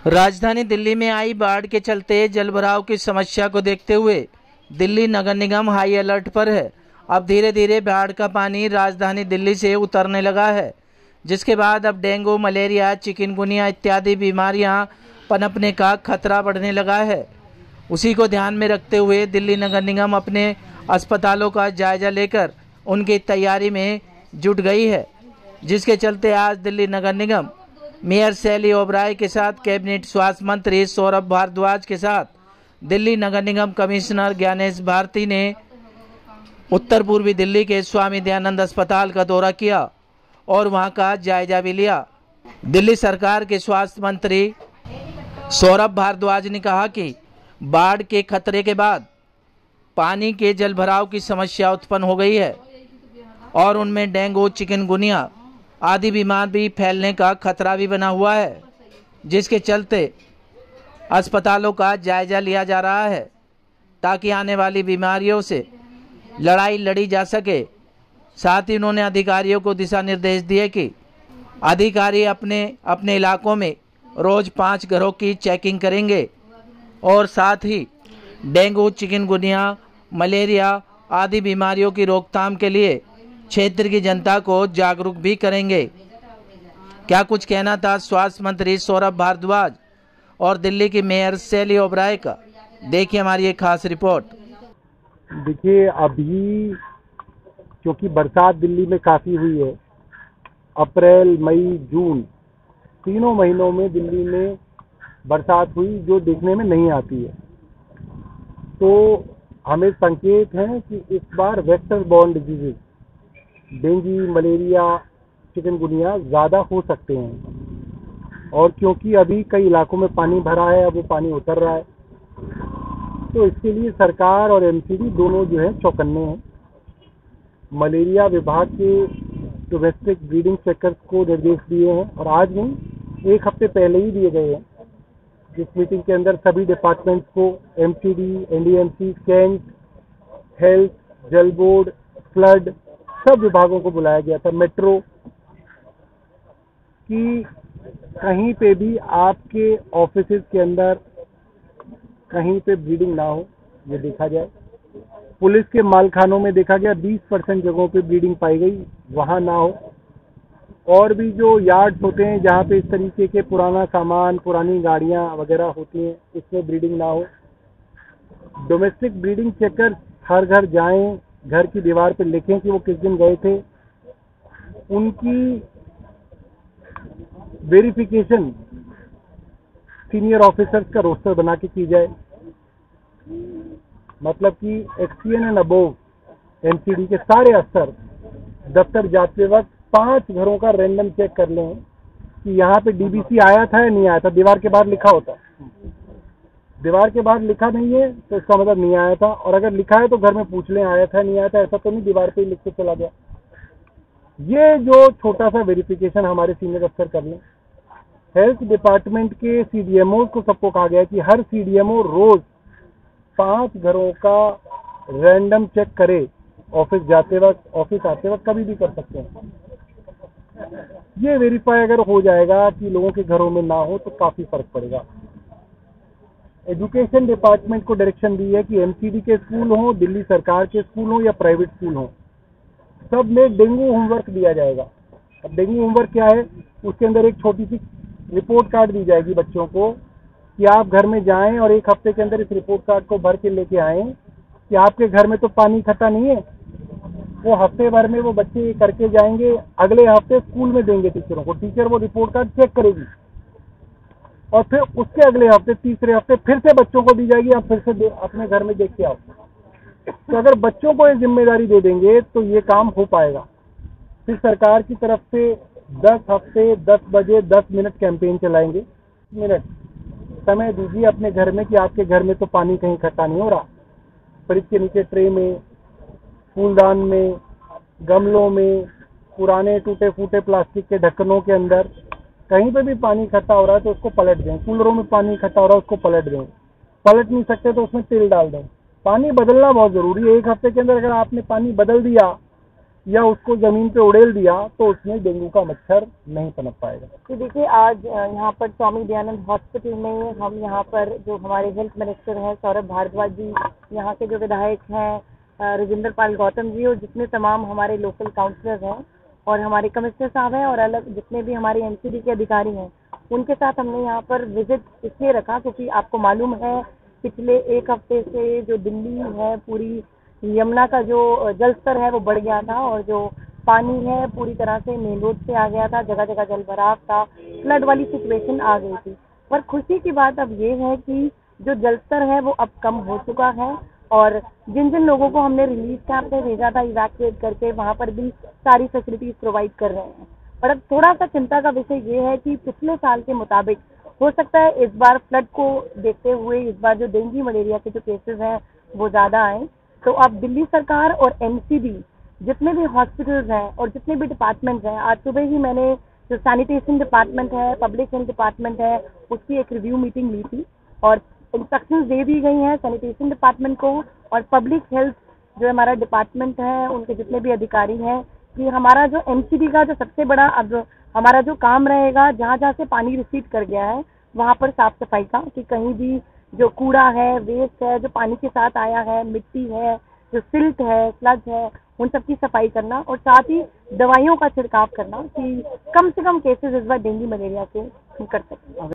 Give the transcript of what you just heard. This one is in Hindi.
राजधानी दिल्ली में आई बाढ़ के चलते जलभराव की समस्या को देखते हुए दिल्ली नगर निगम हाई अलर्ट पर है। अब धीरे धीरे बाढ़ का पानी राजधानी दिल्ली से उतरने लगा है, जिसके बाद अब डेंगू, मलेरिया, चिकनगुनिया इत्यादि बीमारियां पनपने का खतरा बढ़ने लगा है। उसी को ध्यान में रखते हुए दिल्ली नगर निगम अपने अस्पतालों का जायजा लेकर उनकी तैयारी में जुट गई है, जिसके चलते आज दिल्ली नगर निगम मेयर शैली ओबराय के साथ कैबिनेट स्वास्थ्य मंत्री सौरभ भारद्वाज के साथ दिल्ली नगर निगम कमिश्नर ज्ञानेश भारती ने उत्तर पूर्वी दिल्ली के स्वामी दयानंद अस्पताल का दौरा किया और वहां का जायजा भी लिया। दिल्ली सरकार के स्वास्थ्य मंत्री सौरभ भारद्वाज ने कहा कि बाढ़ के खतरे के बाद पानी के जल भराव की समस्या उत्पन्न हो गई है और उनमें डेंगू, चिकनगुनिया आदि बीमार भी फैलने का खतरा भी बना हुआ है, जिसके चलते अस्पतालों का जायजा लिया जा रहा है ताकि आने वाली बीमारियों से लड़ाई लड़ी जा सके। साथ ही उन्होंने अधिकारियों को दिशा निर्देश दिए कि अधिकारी अपने अपने इलाकों में रोज 5 घरों की चेकिंग करेंगे और साथ ही डेंगू, चिकनगुनिया, मलेरिया आदि बीमारियों की रोकथाम के लिए क्षेत्र की जनता को जागरूक भी करेंगे। क्या कुछ कहना था स्वास्थ्य मंत्री सौरभ भारद्वाज और दिल्ली की मेयर शैली ओबराय का, देखिए हमारी एक खास रिपोर्ट। देखिए, अभी क्योंकि बरसात दिल्ली में काफ़ी हुई है, अप्रैल, मई, जून तीनों महीनों में दिल्ली में बरसात हुई जो देखने में नहीं आती है, तो हमें संकेत हैं कि इस बार vector borne diseases dengue, malaria, chikungunya ज़्यादा हो सकते हैं। और क्योंकि अभी कई इलाकों में पानी भरा है, अब वो पानी उतर रहा है, तो इसके लिए सरकार और एमसीडी दोनों जो है चौकन्ने हैं। मलेरिया विभाग के डोमेस्टिक ब्रीडिंग चेकर्स को निर्देश दिए हैं और आज नहीं, 1 हफ्ते पहले ही दिए गए हैं, जिस मीटिंग के अंदर सभी डिपार्टमेंट्स को एमसीडी, एनडीएमसी, कैंट, हेल्थ, जल बोर्ड, फ्लड सब विभागों को बुलाया गया था। मेट्रो कि कहीं पे भी आपके ऑफिसेज के अंदर कहीं पे ब्रीडिंग ना हो, ये देखा जाए। पुलिस के मालखानों में देखा गया 20% जगहों पे ब्रीडिंग पाई गई, वहाँ ना हो। और भी जो यार्ड्स होते हैं जहाँ पे इस तरीके के पुराना सामान, पुरानी गाड़ियाँ वगैरह होती हैं, इसमें ब्रीडिंग ना हो। डोमेस्टिक ब्रीडिंग चेकर हर घर जाएं, घर की दीवार पे लिखें कि वो किस दिन गए थे, उनकी वेरिफिकेशन सीनियर ऑफिसर्स का रोस्टर बना के की जाए। मतलब कि एक्सपीएन एंड अबोव एमसीडी के सारे अफसर दफ्तर जाते वक्त 5 घरों का रैंडम चेक कर लें कि यहाँ पे डीबीसी आया था या नहीं आया था। दीवार के बाहर लिखा होता है, दीवार के बाहर लिखा नहीं है तो इसका मतलब नहीं आया था, और अगर लिखा है तो घर में पूछ लें आया था नहीं आया था, ऐसा तो नहीं दीवार पे ही लिख के चला गया। ये जो छोटा सा वेरिफिकेशन हमारे सीनियर अफसर कर लें। हेल्थ डिपार्टमेंट के सीडीएमओ को सबको कहा गया कि हर सीडीएमओ रोज 5 घरों का रैंडम चेक करे, ऑफिस जाते वक्त, ऑफिस आते वक्त, कभी भी कर सकते हैं। ये वेरीफाई अगर हो जाएगा कि लोगों के घरों में ना हो तो काफी फर्क पड़ेगा। एजुकेशन डिपार्टमेंट को डायरेक्शन दी है कि एमसीडी के स्कूल हों, दिल्ली सरकार के स्कूल हों या प्राइवेट स्कूल हों, सब में डेंगू होमवर्क दिया जाएगा। अब डेंगू होमवर्क क्या है, उसके अंदर एक छोटी सी रिपोर्ट कार्ड दी जाएगी बच्चों को कि आप घर में जाएं और 1 हफ्ते के अंदर इस रिपोर्ट कार्ड को भर के लेके आएं कि आपके घर में तो पानी इकट्ठा नहीं है। वो हफ्ते भर में वो बच्चे ये करके जाएंगे, अगले हफ्ते स्कूल में देंगे टीचरों को, टीचर वो रिपोर्ट कार्ड चेक करेगी और फिर उसके अगले हफ्ते, तीसरे हफ्ते फिर से बच्चों को दी जाएगी, आप फिर से अपने घर में देख के आओ। तो अगर बच्चों को ये जिम्मेदारी दे देंगे तो ये काम हो पाएगा। फिर सरकार की तरफ से 10 हफ्ते 10 बजे 10 मिनट कैंपेन चलाएंगे। मिनट समय दीजिए अपने घर में कि आपके घर में तो पानी कहीं इकट्ठा नहीं हो रहा। फ्रिज के नीचे ट्रे में, फूलदान में, गमलों में, पुराने टूटे फूटे प्लास्टिक के ढक्कनों के अंदर कहीं पे भी पानी इकट्ठा हो रहा है तो उसको पलट दें। कूलरों में पानी इकट्ठा हो रहा है उसको पलट दें। पलट नहीं सकते तो उसमें तेल डाल दें। पानी बदलना बहुत ज़रूरी है। 1 हफ्ते के अंदर अगर आपने पानी बदल दिया या उसको जमीन पे उड़ेल दिया तो उसमें डेंगू का मच्छर नहीं पनप पाएगा। तो देखिए, आज यहाँ पर स्वामी दयानंद हॉस्पिटल में हम यहाँ पर जो हमारे हेल्थ मिनिस्टर हैं सौरभ भारद्वाज जी, यहाँ के जो विधायक हैं राजेंद्र पाल गौतम जी, और जितने तमाम हमारे लोकल काउंसलर हैं और हमारे कमिश्नर साहब हैं और अलग जितने भी हमारे एमसीडी के अधिकारी हैं, उनके साथ हमने यहाँ पर विजिट इसलिए रखा क्योंकि आपको मालूम है पिछले एक हफ्ते से जो दिल्ली है पूरी यमुना का जो जल स्तर है वो बढ़ गया था और जो पानी है पूरी तरह से मेन रोड से आ गया था, जगह जगह जल भराव था, फ्लड वाली सिचुएशन आ गई थी। पर खुशी की बात अब ये है कि जो जल स्तर है वो अब कम हो चुका है और जिन जिन लोगों को हमने रिलीफ कैंप में भेजा था इवैक्यूएट करके, वहाँ पर भी सारी फैसिलिटीज प्रोवाइड कर रहे हैं। पर अब थोड़ा सा चिंता का विषय ये है कि पिछले साल के मुताबिक हो सकता है इस बार फ्लड को देखते हुए इस बार जो डेंगू मलेरिया के जो केसेस हैं वो ज़्यादा आए। तो अब दिल्ली सरकार और एमसीडी जितने भी हॉस्पिटल्स हैं और जितने भी डिपार्टमेंट्स हैं, आज सुबह ही मैंने जो सैनिटेशन डिपार्टमेंट है, पब्लिक हेल्थ डिपार्टमेंट है, उसकी एक रिव्यू मीटिंग ली थी और इंस्ट्रक्शंस दे दी गई हैं सैनिटेशन डिपार्टमेंट को और पब्लिक हेल्थ जो हमारा डिपार्टमेंट है उनके जितने भी अधिकारी हैं कि हमारा जो एमसीडी का जो सबसे बड़ा अब हमारा जो काम रहेगा, जहाँ जहाँ से पानी रिसीव कर गया है वहाँ पर साफ सफाई का, कि कहीं भी जो कूड़ा है, वेस्ट है, जो पानी के साथ आया है, मिट्टी है, जो सिल्ट है, स्लज है, उन सब की सफाई करना और साथ ही दवाइयों का छिड़काव करना कि कम से कम केसेस इस बार डेंगू मलेरिया के हम कर सकें।